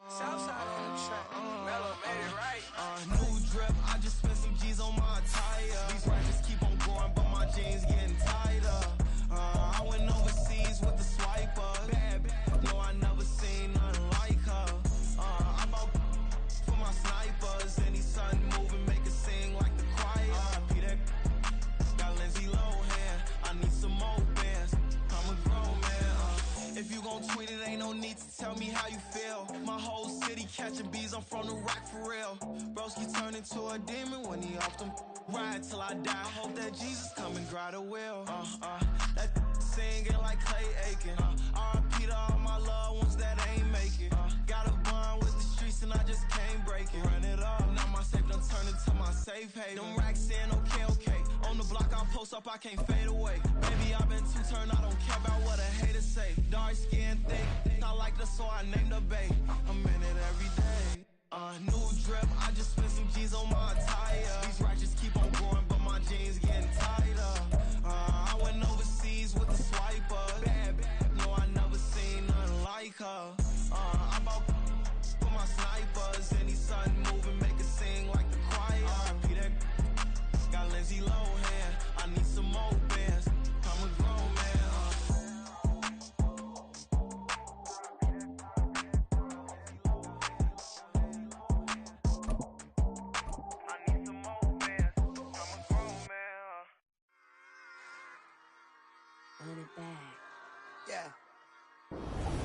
Southside on the track. Mellow made it right. New drip, I just spent some G's on my attire. These ratchets keep on going, but my jeans getting tighter. I went overseas with the swiper. Bad, no, I never seen nothing like her. I bought for my snipers. Any sun moving, make it sing like the choir. Peter got Lindsay Lohan. I need some more bands. I'm a grown man. If you gon' tweet it, ain't no need to tell me how you feel. My whole city catching bees, I'm from the rock for real. Broski turned into a demon when he off them. Ride till I die, hope that Jesus come and grab the wheel. That singing like Clay Aiken. R.I.P. to all my loved ones that ain't make it. Got a bond with the streets and I just can't break it. Run it up, now my safe done turned into my safe haven. Them racks in, okay. On the block I post up, I can't fade away. Baby, I've been too turned, I don't care about what a hater say. Dark skin, thick, I like the so I named the bay. I'm in it every day. New drip, I just spent some G's on my attire. These ratchets keep on going, but my jeans getting tighter. I went overseas with the swiper. Bad, no, I never seen nothing like her. I bought for my snipers. Any sun moving, make it sing like the choir. Peter got Lindsay Lohan. I need some more bands. I'm a grown man.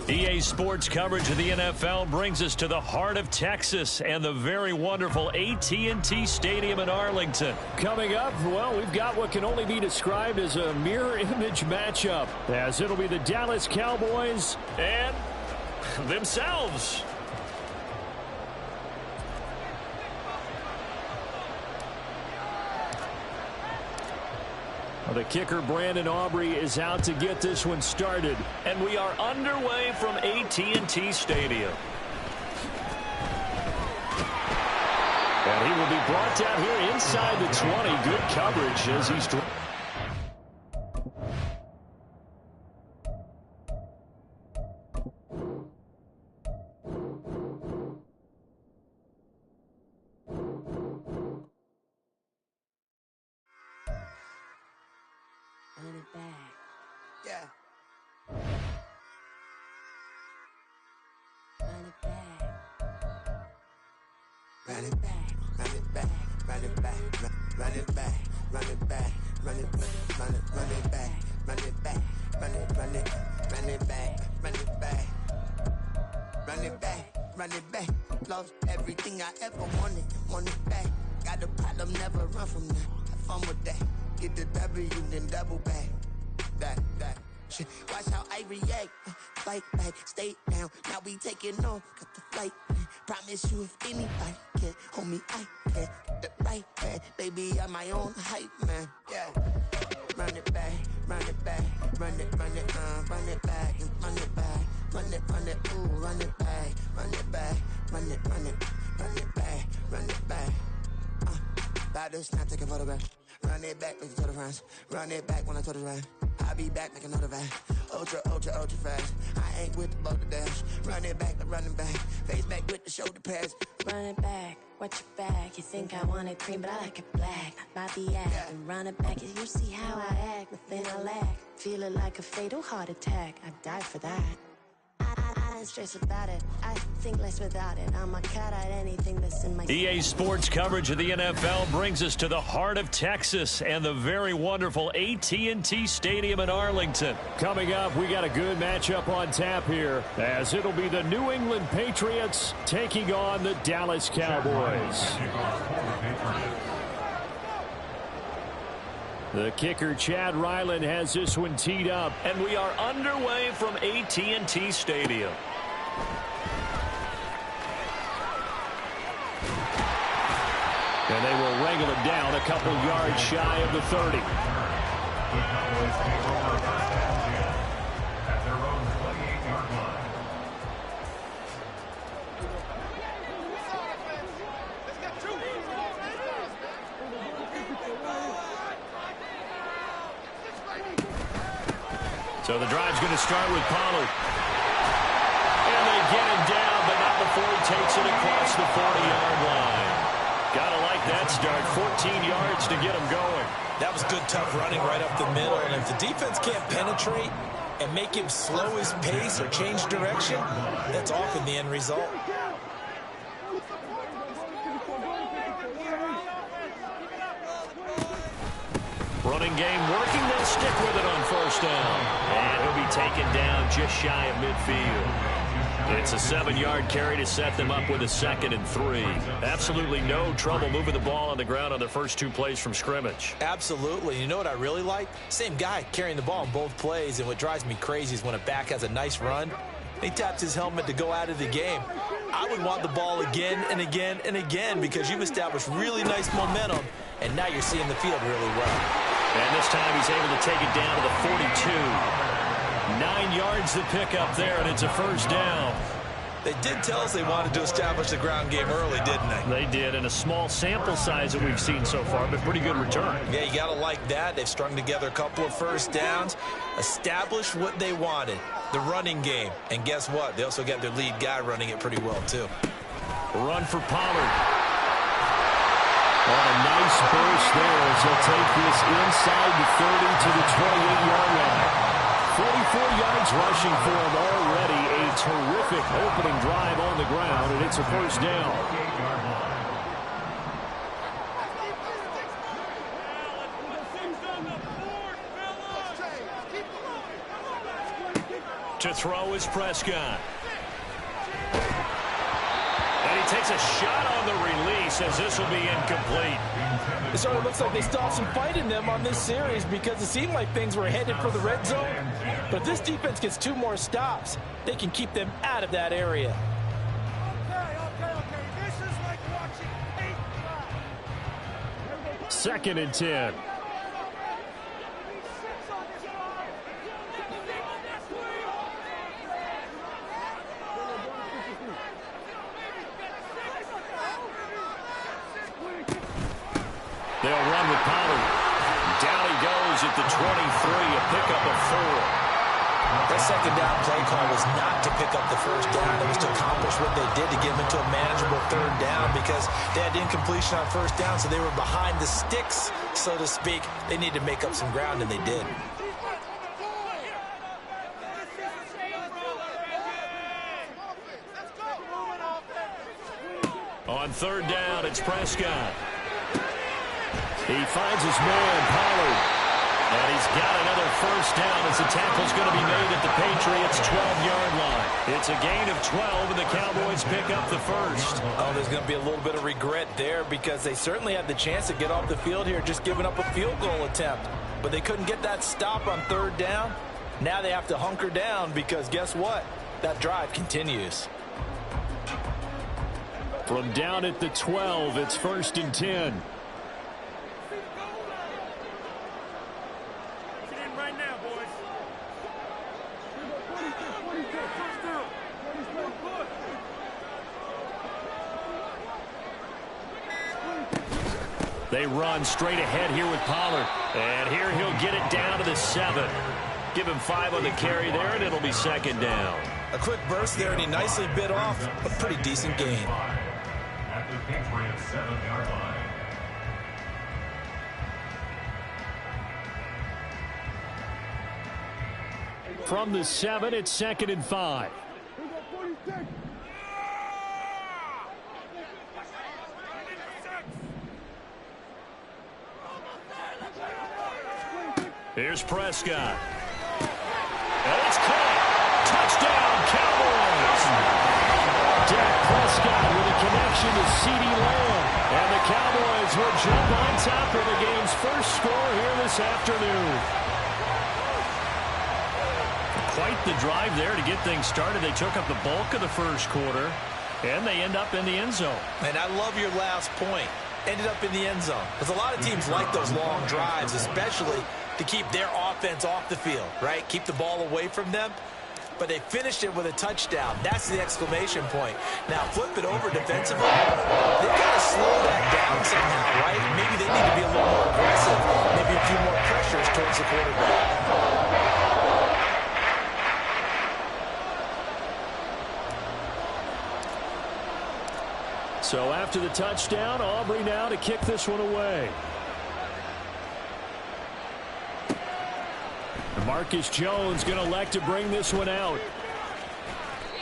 EA Sports coverage of the NFL brings us to the heart of Texas and the very wonderful AT&T Stadium in Arlington. Coming up, well, we've got what can only be described as a mirror image matchup, as it'll be the Dallas Cowboys and themselves. The kicker, Brandon Aubrey, is out to get this one started. And we are underway from AT&T Stadium. And he will be brought down here inside the 20. Good coverage as he's... Run it back. Yeah. Run it back. Run it back. Run it back. Run it back. Run it back. Run it back. Run it back. Run it back. Run it back. Run it back. Run it back. Run it back. Run it back. Run it back. Lost everything I ever wanted. Want it back. Got a problem, never run from that. Have fun with that. Get the W, then double back. That shit. Watch how I react. Fight back, stay down. Now we taking off. Got the flight. Promise you if anybody can hold me, I can. The right back. Baby, I'm my own hype, man. Yeah. Run it back, run it back. Run it back, run it back. Run it back, ooh, run it back. Run it back, run it back. Run it back. About to snap, take a photograph. Run it back, make it to the friends. Run it back when I told it right. I'll be back, make another back. Ultra fast. I ain't with the boat to dash. Run it back, running back. Face back with the shoulder pads. Run it back, watch your back. You think I want it cream, but I like it black. Not the act. Yeah. And run it back, as you see how I act. Within I lack. Feel it like a fatal heart attack. I'd die for that. I don't stress about it. I think less without it. I'm a cut at anything that's in my... EA Sports coverage of the NFL brings us to the heart of Texas and the very wonderful AT&T Stadium in Arlington. Coming up, we got a good matchup on tap here, as it'll be the New England Patriots taking on the Dallas Cowboys. The kicker, Chad Ryland, has this one teed up. And we are underway from AT&T Stadium. And they will wrangle him down a couple yards shy of the 30. At their own 28-yard line. So the drive's going to start with Pollard. And they get him down, but not before he takes it across the 40-yard line. Gotta like that start. 14 yards to get him going. That was good, tough running right up the middle. And if the defense can't penetrate and make him slow his pace or change direction, that's often the end result. Running game working. They'll stick with it on first down. And he'll be taken down just shy of midfield. It's a 7-yard carry to set them up with a 2nd and 3. Absolutely no trouble moving the ball on the ground on their first 2 plays from scrimmage. Absolutely. You know what I really like? Same guy carrying the ball in both plays, and what drives me crazy is when a back has a nice run, he taps his helmet to go out of the game. I would want the ball again and again and again because you've established really nice momentum, and now you're seeing the field really well. And this time he's able to take it down to the 42. 9 yards to pick up there, and it's a first down. They did tell us they wanted to establish the ground game early, didn't they? They did, and a small sample size that we've seen so far, but pretty good return. Yeah, you got to like that. They've strung together a couple of first downs, established what they wanted, the running game. And guess what? They also got their lead guy running it pretty well, too. Run for Pollard. On a nice burst there as he'll take this inside the 30 to the 28-yard line. 44 yards rushing for him already. A terrific opening drive on the ground, and it's a first down. To throw is Prescott. And he takes a shot on the release as this will be incomplete. It sort of looks like they still have some fight in them on this series because it seemed like things were headed for the red zone. But if this defense gets 2 more stops, they can keep them out of that area. Okay. This is like watching paint dry. 2nd and 10. They'll run with Pollard. Down he goes at the 23, a pickup of 4. That second down play call was not to pick up the first down. It was to accomplish what they did to get them into a manageable 3rd down because they had incompletion on first down, so they were behind the sticks, so to speak. They needed to make up some ground, and they did. On 3rd down, it's Prescott. He finds his man, Pollard. And he's got another first down as the tackle's going to be made at the Patriots' 12-yard line. It's a gain of 12, and the Cowboys pick up the first. Oh, there's going to be a little bit of regret there because they certainly had the chance to get off the field here just giving up a field goal attempt. But they couldn't get that stop on 3rd down. Now they have to hunker down because guess what? That drive continues. From down at the 12, it's 1st and 10. They run straight ahead here with Pollard. And here he'll get it down to the 7. Give him 5 on the carry there, and it'll be 2nd down. A quick burst there, and he nicely bit off a pretty decent gain. At the Patriots' 7-yard line. From the 7, it's 2nd and 5. Here's Prescott. And it's caught. Touchdown, Cowboys. Dak Prescott with a connection to CeeDee Lamb. And the Cowboys will jump on top of the game's first score here this afternoon. Quite the drive there to get things started. They took up the bulk of the first quarter, and they end up in the end zone. And I love your last point. Ended up in the end zone. Because a lot of teams like those long drives, especially to keep their offense off the field, right? Keep the ball away from them. But they finished it with a touchdown. That's the exclamation point. Now, flip it over defensively. They've got to slow that down somehow, right? Maybe they need to be a little more aggressive. Maybe a few more pressures towards the quarterback. So after the touchdown, Aubrey now to kick this one away. Marcus Jones going to elect to bring this one out.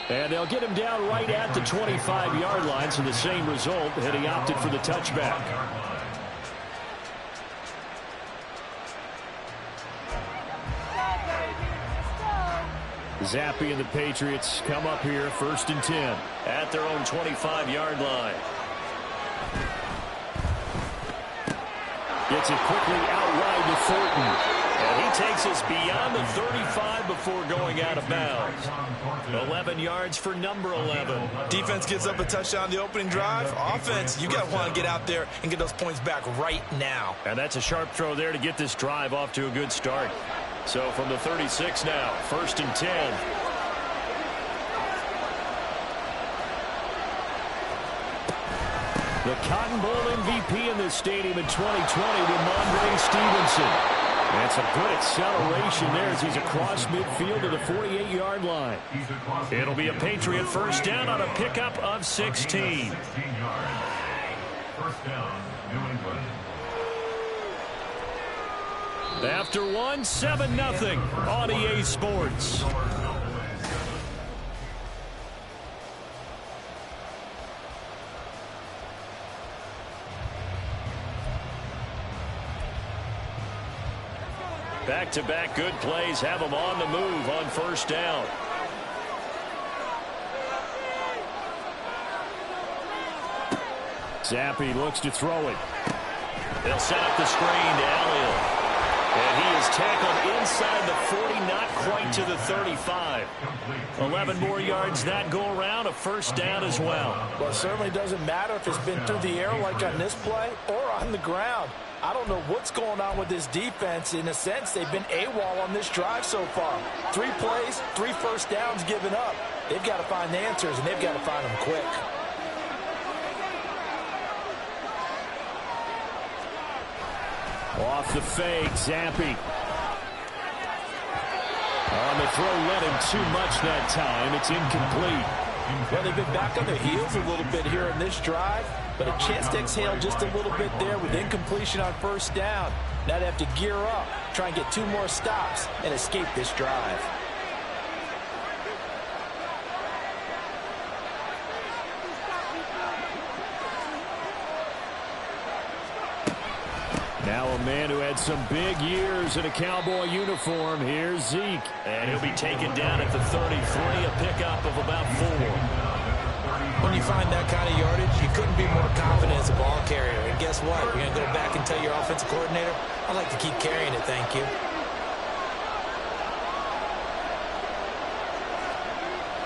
And they'll get him down right at the 25-yard line, so the same result, and he opted for the touchback. Zappi and the Patriots come up here, 1st and 10. At their own 25-yard line. Gets it quickly out wide to Thornton. And he takes us beyond the 35 before going out of bounds. 11 yards for number 11. Defense gives up a touchdown the opening drive. Offense, you got to want to get out there and get those points back right now. And that's a sharp throw there to get this drive off to a good start. So from the 36 now, 1st and 10. The Cotton Bowl MVP in this stadium in 2020 with Mondre Stevenson. And some good acceleration there as he's across midfield to the 48-yard line. It'll be a Patriot first down on a pickup of 16. First down, New England. After one, 7-0 on EA Sports. Back-to-back good plays have them on the move on first down. Zappi looks to throw it. They'll set up the screen to Elliott. And he is tackled inside the 40, not quite to the 35. 11 more yards that go around, a first down as well. Well, it certainly doesn't matter if it's been through the air like on this play or on the ground. I don't know what's going on with this defense. In a sense, they've been AWOL on this drive so far. 3 plays, 3 first downs given up. They've got to find the answers, and they've got to find them quick. Off the fake, Zappi. On the throw, led him too much that time. It's incomplete. Well, they've been back on their heels a little bit here in this drive, but a chance to exhale just a little bit there with incompletion on first down. Now they have to gear up, try and get 2 more stops, and escape this drive. Now a man who had some big years in a Cowboy uniform. Here's Zeke. And he'll be taken down at the 33, a pickup of about 4. When you find that kind of yardage, you couldn't be more confident as a ball carrier. And guess what? You're going to go back and tell your offensive coordinator, I'd like to keep carrying it, thank you.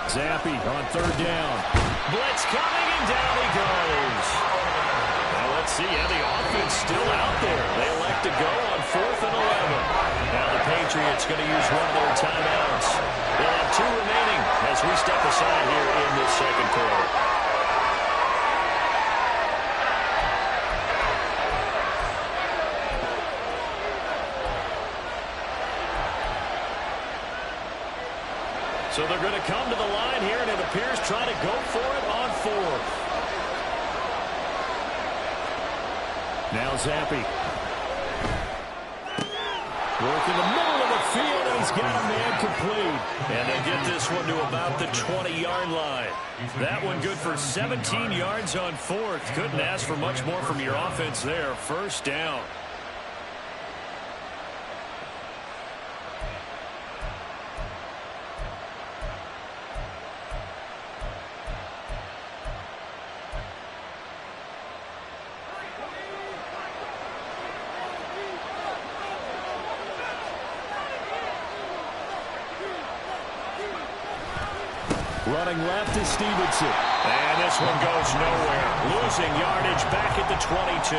Zappi on 3rd down. Blitz coming, and down he goes. Now let's see, the offense still out there. They elect to go on 4th and 11. Now the Patriots going to use one of their timeouts. They'll have 2 remaining as we step aside here in this second quarter. So they're going to come to the line here, and it appears trying to go for it on 4th. Now Zappi. Work in the middle of the field, and he's got a man complete. And they get this one to about the 20-yard line. That one good for 17 yards on 4th. Couldn't ask for much more from your offense there. First down. Running left is Stevenson. And this one goes nowhere. Losing yardage back at the 22.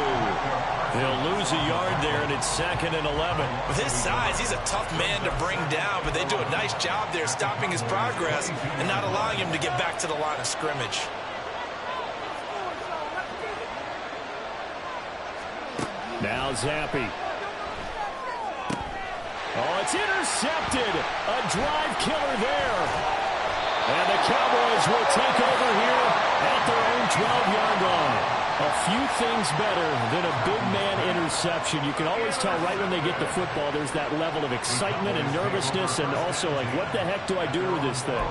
They'll lose a yard there, and it's 2nd and 11. With his size, he's a tough man to bring down, but they do a nice job there stopping his progress and not allowing him to get back to the line of scrimmage. Now Zappi. Oh, it's intercepted. A drive killer there. And the Cowboys will take over here at their own 12-yard line. A few things better than a big man interception. You can always tell right when they get the football, there's that level of excitement and nervousness, and also like, what the heck do I do with this thing?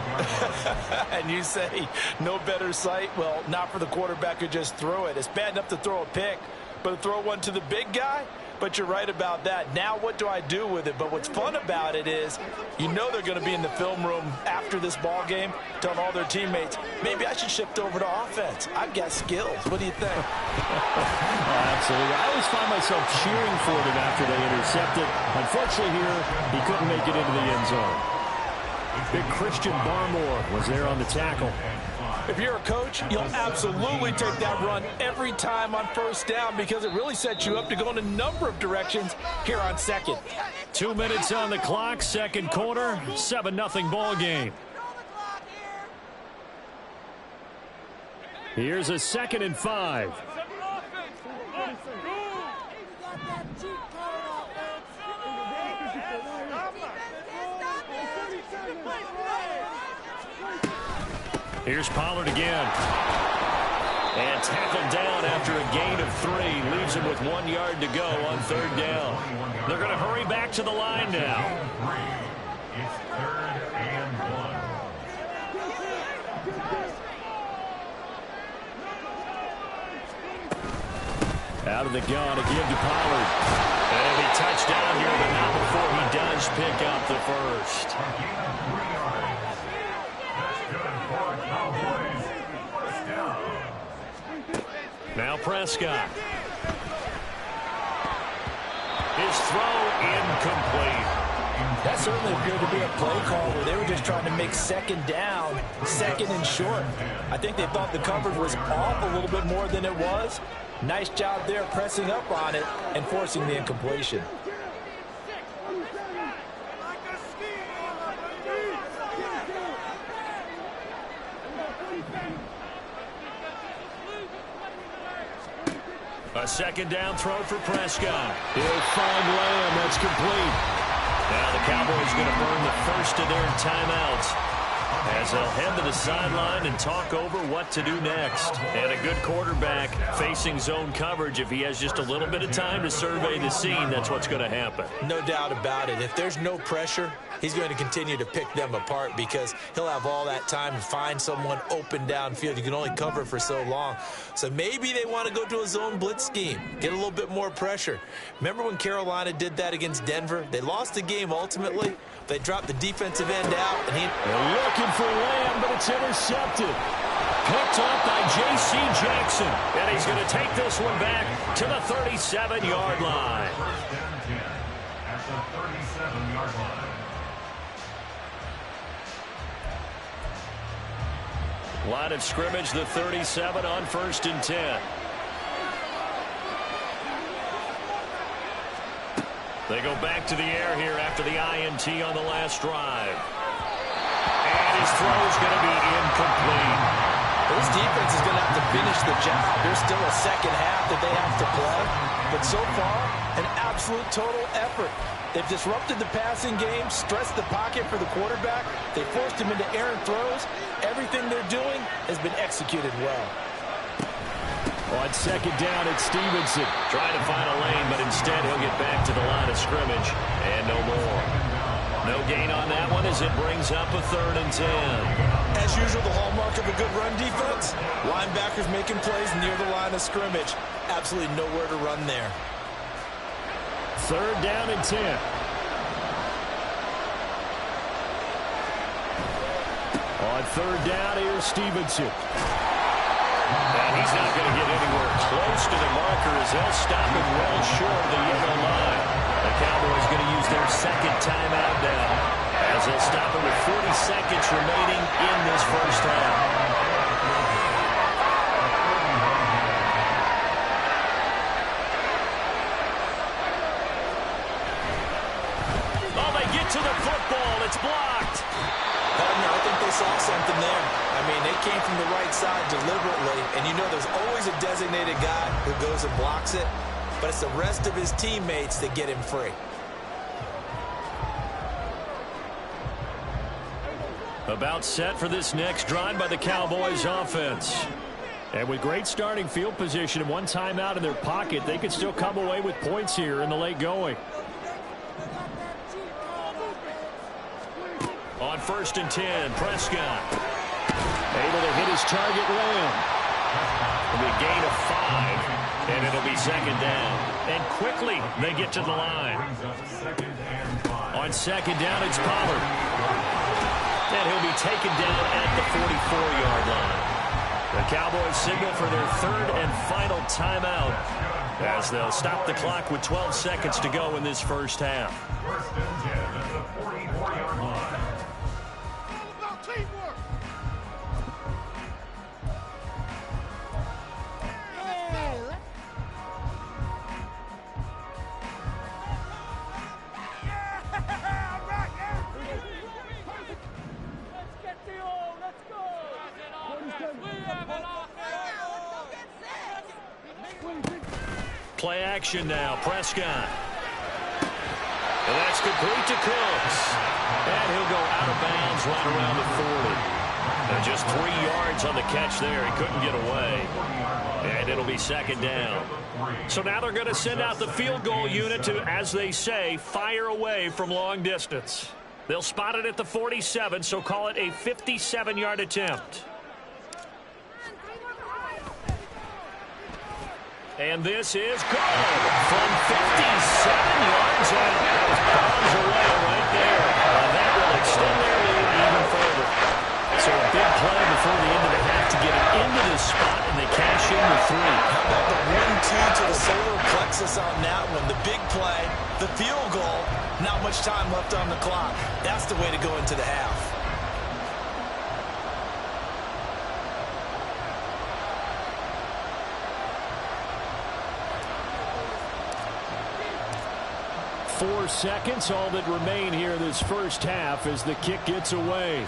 And you say no better sight? Well, not for the quarterback who just threw it. It's bad enough to throw a pick, but to throw one to the big guy? But you're right about that. Now what do I do with it? But what's fun about it is you know they're going to be in the film room after this ball game telling all their teammates, maybe I should shift over to offense. I've got skills. What do you think? Absolutely. I always find myself cheering for them after they intercept it. Unfortunately here, he couldn't make it into the end zone. Big Christian Barmore was there on the tackle. If you're a coach, you'll absolutely take that run every time on first down because it really sets you up to go in a number of directions here on second. 2 minutes on the clock, second quarter, 7-0 ball game. Here's a 2nd and 5. Here's Pollard again. And tackled down after a gain of 3. Leaves him with 1 yard to go on 3rd down. They're going to hurry back to the line now. It's 3rd and 1. Out of the gun, a give to Pollard. And it'll be touchdown here, but not before he does pick up the first. Now Prescott. His throw incomplete. That certainly appeared to be a play call where they were just trying to make 2nd down, 2nd and short. I think they thought the coverage was off a little bit more than it was. Nice job there pressing up on it and forcing the incompletion. A 2nd down throw for Prescott. He'll find Lamb. That's complete. Now the Cowboys going to burn the first of their timeouts as they'll head to the sideline and talk over what to do next. And a good quarterback facing zone coverage, if he has just a little bit of time to survey the scene, that's what's going to happen. No doubt about it. If there's no pressure, he's going to continue to pick them apart because he'll have all that time to find someone open downfield. You can only cover for so long. So maybe they want to go to a zone blitz scheme, get a little bit more pressure. Remember when Carolina did that against Denver? They lost the game ultimately. They dropped the defensive end out. And they're looking for Lamb, but it's intercepted. Picked up by J.C. Jackson. And he's going to take this one back to the 37-yard line. First down 10 at the 37-yard line. Line of scrimmage, the 37 on 1st and 10. They go back to the air here after the INT on the last drive. And his throw is going to be incomplete. This defense is going to have to finish the job. There's still a second half that they have to play. But so far, an absolute total effort. They've disrupted the passing game, stressed the pocket for the quarterback. They forced him into errant throws. Everything they're doing has been executed well. On 2nd down, it's Stevenson. Trying to find a lane, but instead he'll get back to the line of scrimmage. And no more. No gain on that one as it brings up a 3rd and 10. As usual, the hallmark of a good run defense, linebackers making plays near the line of scrimmage. Absolutely nowhere to run there. 3rd down and 10. On 3rd down, here's Stevenson. And he's not going to get anywhere close to the marker as they'll stop him well short of the yellow line. The Cowboys going to use their 2nd timeout now as they'll stop him with 40 seconds remaining in this first half. Oh, they get to the football. It's blocked. I think they saw something there. I mean, they came from the right side deliberately, and you know there's always a designated guy who goes and blocks it, but it's the rest of his teammates that get him free. About set for this next drive by the Cowboys offense. And with great starting field position and one timeout in their pocket, they could still come away with points here in the late going. On 1st and 10, Prescott able to hit his target Lamb. It'll be a gain of 5, and it'll be 2nd down. And quickly they get to the line. On 2nd down, it's Pollard. And he'll be taken down at the 44-yard line. The Cowboys signal for their 3rd and final timeout as they'll stop the clock with 12 seconds to go in this first half. 1st and 10 at the 44-yard line. Play action now. Prescott. And that's complete to Cooks. And he'll go out of bounds right around the 40. And just 3 yards on the catch there. He couldn't get away. And it'll be 2nd down. So now they're going to send out the field goal unit to, as they say, fire away from long distance. They'll spot it at the 47, so call it a 57-yard attempt. And this is good from 57 yards out. Bombs away right there. And that will extend their lead even further. So a big play before the end of the half to get it into this spot, and they cash in the 3. How about the 1-2 to the solar plexus on that one? The big play, the field goal, not much time left on the clock. That's the way to go into the half. Four seconds, all that remain here this first half as the kick gets away.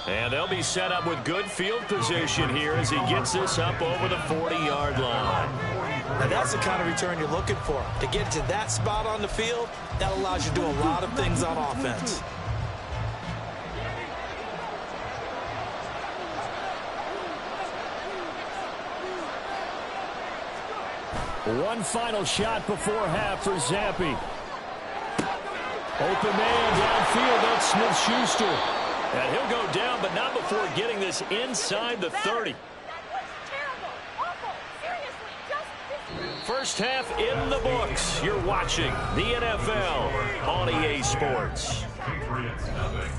And they'll be set up with good field position here as he gets this up over the 40-yard line. Now that's the kind of return you're looking for. To get to that spot on the field, that allows you to do a lot of things on offense. One final shot before half for Zampi. Open man downfield, that's Smith-Schuster. And he'll go down, but not before getting this inside the 30. First half in the books. You're watching the NFL on EA Sports. Patriots nothing.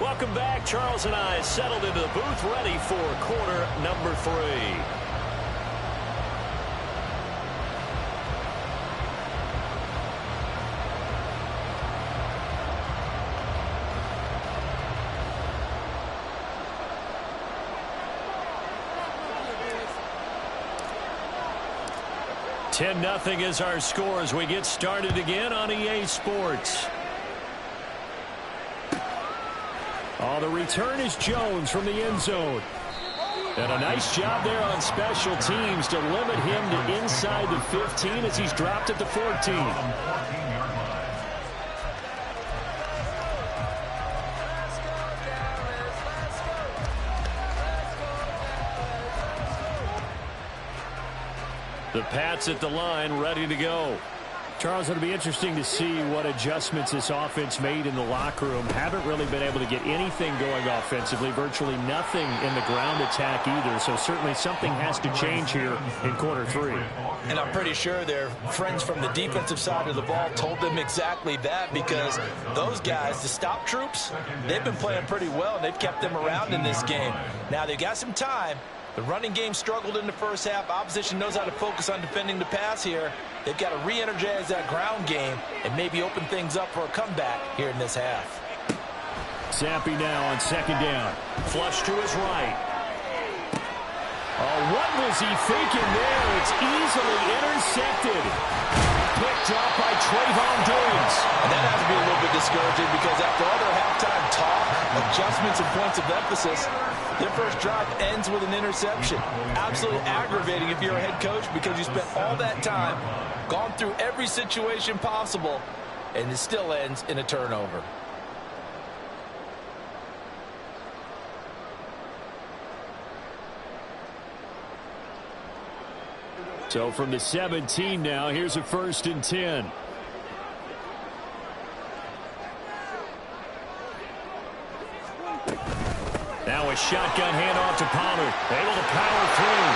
Welcome back. Charles and I settled into the booth ready for quarter number 3. $10-0 is our score as we get started again on EA Sports. Oh, the return is Jones from the end zone. And a nice job there on special teams to limit him to inside the 15 as he's dropped at the 14. The Pats at the line, ready to go. Charles, it'll be interesting to see what adjustments this offense made in the locker room. Haven't really been able to get anything going offensively, virtually nothing in the ground attack either. So certainly something has to change here in quarter 3. And I'm pretty sure their friends from the defensive side of the ball told them exactly that, because those guys, the stop troops, they've been playing pretty well. They've kept them around in this game. Now they've got some time, The running game struggled in the first half. Opposition knows how to focus on defending the pass here. They've got to re-energize that ground game and maybe open things up for a comeback here in this half. Zampi now on second down. Flush to his right. Oh, what was he thinking there? It's easily intercepted. Picked up by Trayvon Diggs. And that has to be a little bit discouraging because after all their halftime talk, adjustments and points of emphasis, their first drive ends with an interception. Absolutely aggravating if you're a head coach because you spent all that time, gone through every situation possible, and it still ends in a turnover. So from the 17 now, here's a 1st and 10. Now a shotgun handoff to Pollard. Able to power through.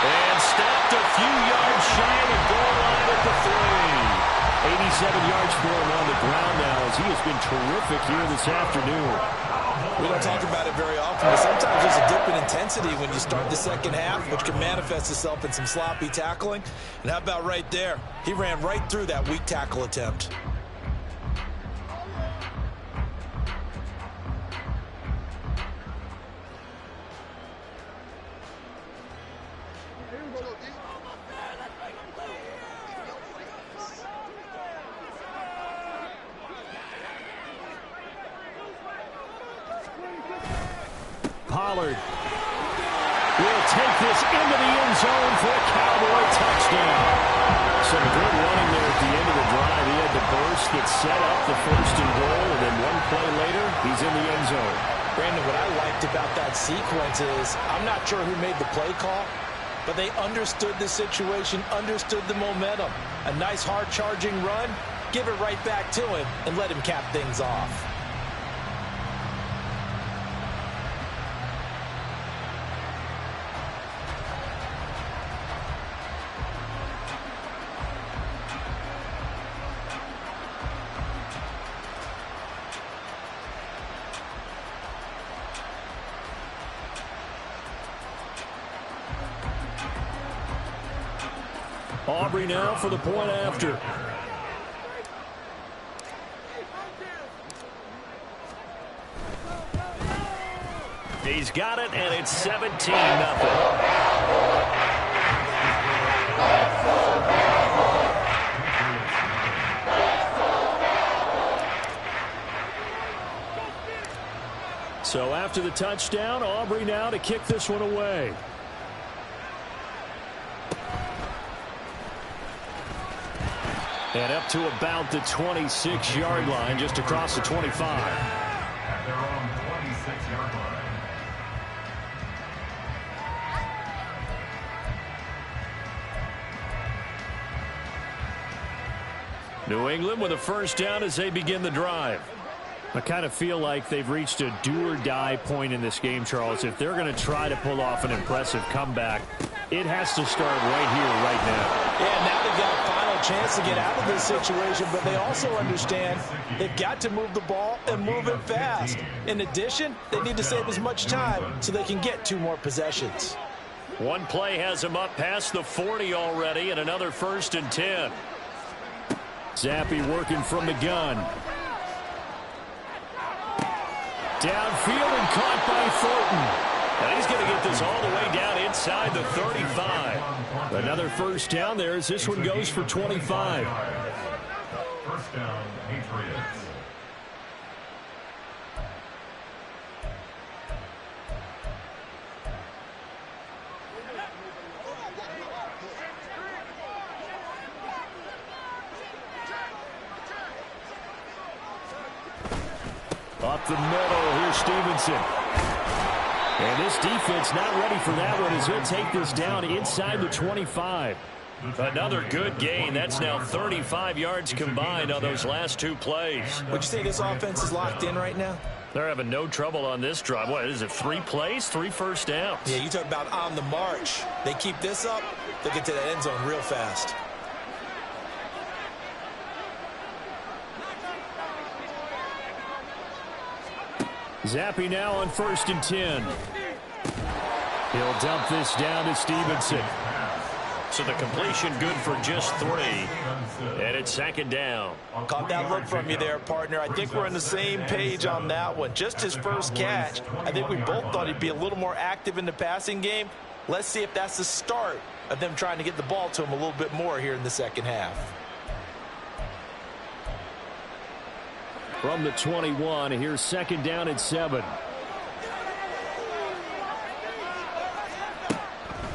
And stopped a few yards shy of the goal line at the 3. 87 yards for him on the ground now as he has been terrific here this afternoon. We don't talk about it very often, but sometimes there's a dip in intensity when you start the second half, which can manifest itself in some sloppy tackling. And how about right there? He ran right through that weak tackle attempt. Pollard will take this into the end zone for a Cowboy touchdown. Some good running there at the end of the drive. He had the burst that set up the 1st and goal, and then one play later, he's in the end zone. Brandon, what I liked about that sequence is I'm not sure who made the play call, but they understood the situation, understood the momentum. A nice hard-charging run, give it right back to him, and let him cap things off. Aubrey now for the point after. He's got it, and it's 17-0. So after the touchdown, Aubrey now to kick this one away. And up to about the 26-yard line, just across the 25. At their own 26-yard line. New England with a 1st down as they begin the drive. I kind of feel like they've reached a do-or-die point in this game, Charles. If they're going to try to pull off an impressive comeback, it has to start right here, right now. Yeah, now they've got a final chance to get out of this situation, but they also understand they've got to move the ball and move it fast. In addition, they need to save as much time so they can get 2 more possessions. One play has him up past the 40 already, and another 1st and 10. Zampi working from the gun. Downfield and caught by Thornton. And he's going to get this all the way down inside the 35. Another 1st down there as this one goes for 25. 1st down, Patriots. Up the middle, here's Stevenson. And this defense not ready for that one as he'll take this down inside the 25. Another good gain. That's now 35 yards combined on those last 2 plays. Would you say this offense is locked in right now? They're having no trouble on this drive. What is it, 3 plays, 3 1st downs? Yeah, you talk about on the march. They keep this up, they'll get to that end zone real fast. Zampi now on 1st and 10. He'll dump this down to Stevenson. So the completion good for just 3. And it's second down. Caught that look from you there, partner. I think we're on the same page on that one. Just his first catch. I think we both thought he'd be a little more active in the passing game. Let's see if that's the start of them trying to get the ball to him a little bit more here in the second half. From the 21, here's second down and 7.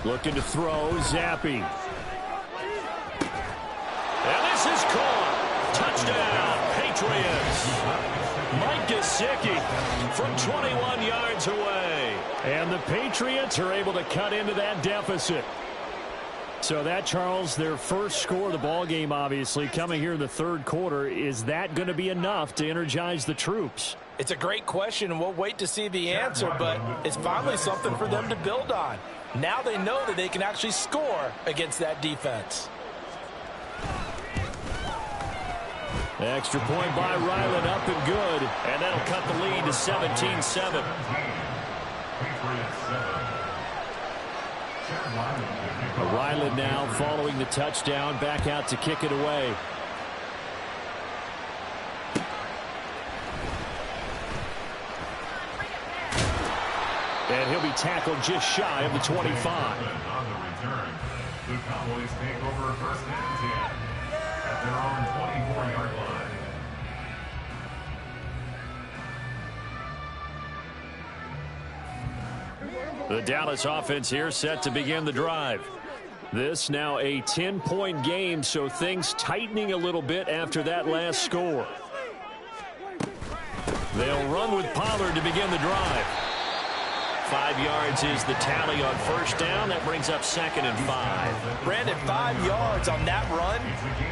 Looking to throw, Zappi. And this is caught. Touchdown, Patriots. Mike Gesicki from 21 yards away. And the Patriots are able to cut into that deficit. So that, Charles, their first score of the ball game, obviously, coming here in the third quarter. Is that going to be enough to energize the troops? It's a great question, and we'll wait to see the answer, but it's finally something for them to build on. Now they know that they can actually score against that defense. Extra point by Ryland, up and good. And that'll cut the lead to 17-7. Ryland now following the touchdown, back out to kick it away. And he'll be tackled just shy of the 25. On the return, the Cowboys take over first and 10 at their own 24-yard line. The Dallas offense here set to begin the drive. This now a 10-point game, so things tightening a little bit after that last score. They'll run with Pollard to begin the drive. 5 yards is the tally on first down. That brings up second and 5. Brandon, 5 yards on that run.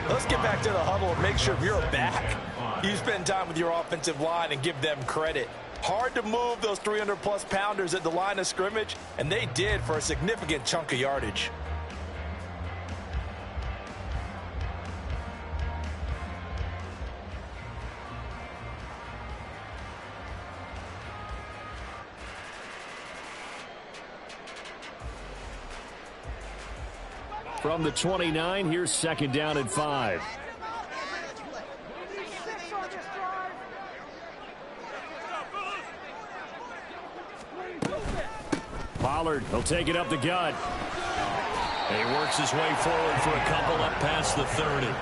Let's get back to the huddle and make sure you're back. You spend time with your offensive line and give them credit. Hard to move those 300-plus pounders at the line of scrimmage, and they did for a significant chunk of yardage. From the 29, here's second down and 5. Pollard, he'll take it up the gut. And he works his way forward for a couple up past the 30. Well,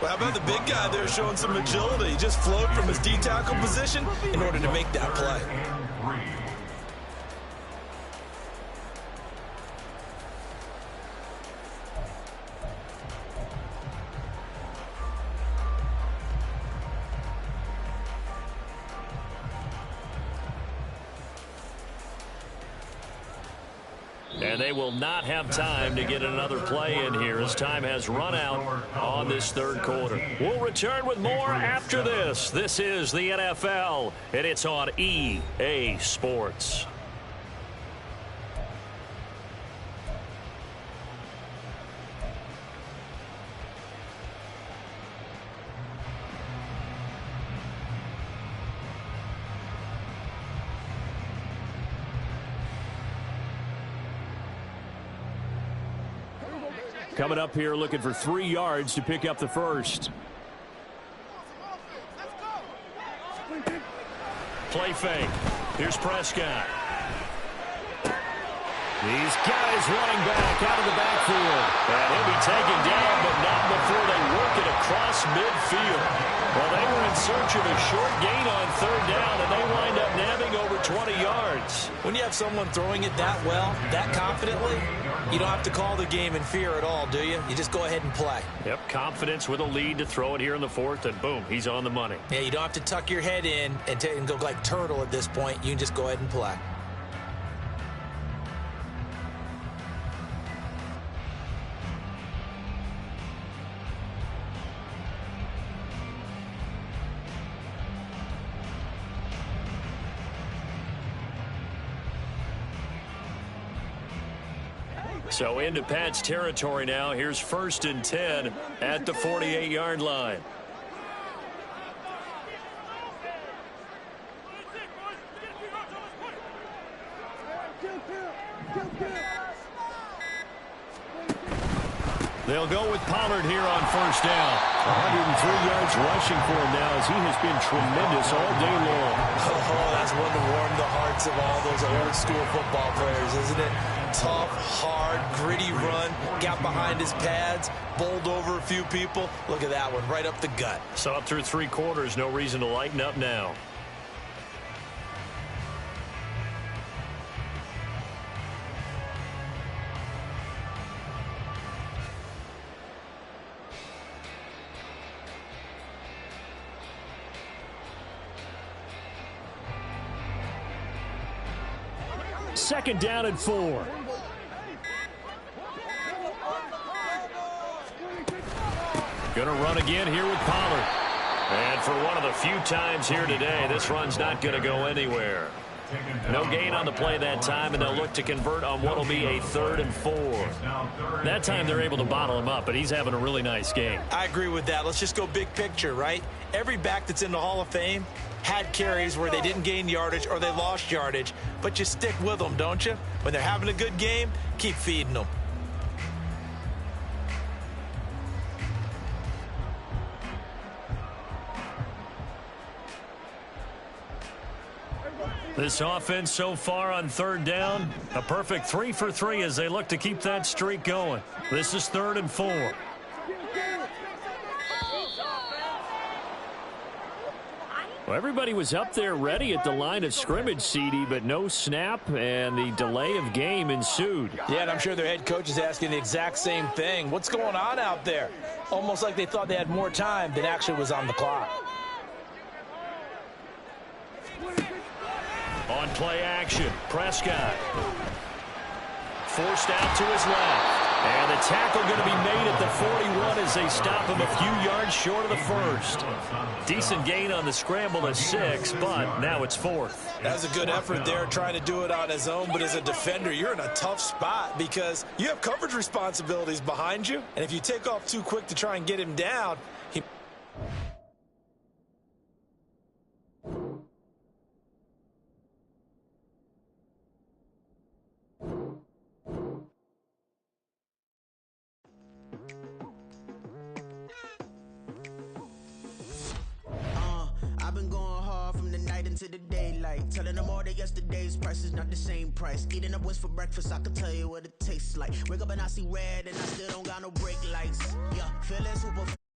how about the big guy there showing some agility? He just flowed from his D-tackle position in order to make that play. And they will not have time to get another play in here as time has run out on this third quarter. We'll return with more after this. This is the NFL, and it's on EA Sports. Coming up here looking for 3 yards to pick up the first. Play fake. Here's Prescott. These guys running back out of the backfield. And he'll be taken down, but not before they work it across midfield. Well, they were in search of a short gain on third down, and they wind up nabbing over 20 yards. When you have someone throwing it that well, that confidently, you don't have to call the game in fear at all, do you? You just go ahead and play. Yep, confidence with a lead to throw it here in the fourth, and boom, he's on the money. Yeah, you don't have to tuck your head in and go like turtle at this point. You can just go ahead and play. So into Pat's territory now. Here's first and 10 at the 48-yard line. They'll go with Pollard here on first down. 103 yards rushing for him now as he has been tremendous all day long. Oh, that's one to warm the hearts of all those old school football players, isn't it? Tough, hard, gritty run, got behind his pads, bowled over a few people. Look at that one, right up the gut. So up through 3 quarters, no reason to lighten up now. Second down and 4. Gonna run again here with Pollard. And for one of the few times here today, this run's not gonna go anywhere. No gain on the play that time, and they'll look to convert on what will be a 3rd and 4. That time they're able to bottle him up, but he's having a really nice game. I agree with that. Let's just go big picture, right? Every back that's in the Hall of Fame had carries where they didn't gain yardage or they lost yardage, but you stick with them, don't you? When they're having a good game, keep feeding them. This offense so far on 3rd down, a perfect 3 for 3 as they look to keep that streak going. This is 3rd and 4. Well, everybody was up there ready at the line of scrimmage, CD, but no snap, and the delay of game ensued. Yeah, and I'm sure their head coach is asking the exact same thing. What's going on out there? Almost like they thought they had more time than actually was on the clock. On play action, Prescott. Forced out to his left. And the tackle going to be made at the 41 as they stop him a few yards short of the 1st. Decent gain on the scramble at 6, but now it's 4th. That was a good effort there trying to do it on his own, but as a defender, you're in a tough spot because you have coverage responsibilities behind you, and if you take off too quick to try and get him down, he... I've been going hard from the night into the daylight, telling them all that yesterday's price is not the same price. Eating up what's for breakfast, I can tell you what it tastes like. Wake up and I see red and I still don't got no brake lights. Yeah, feeling super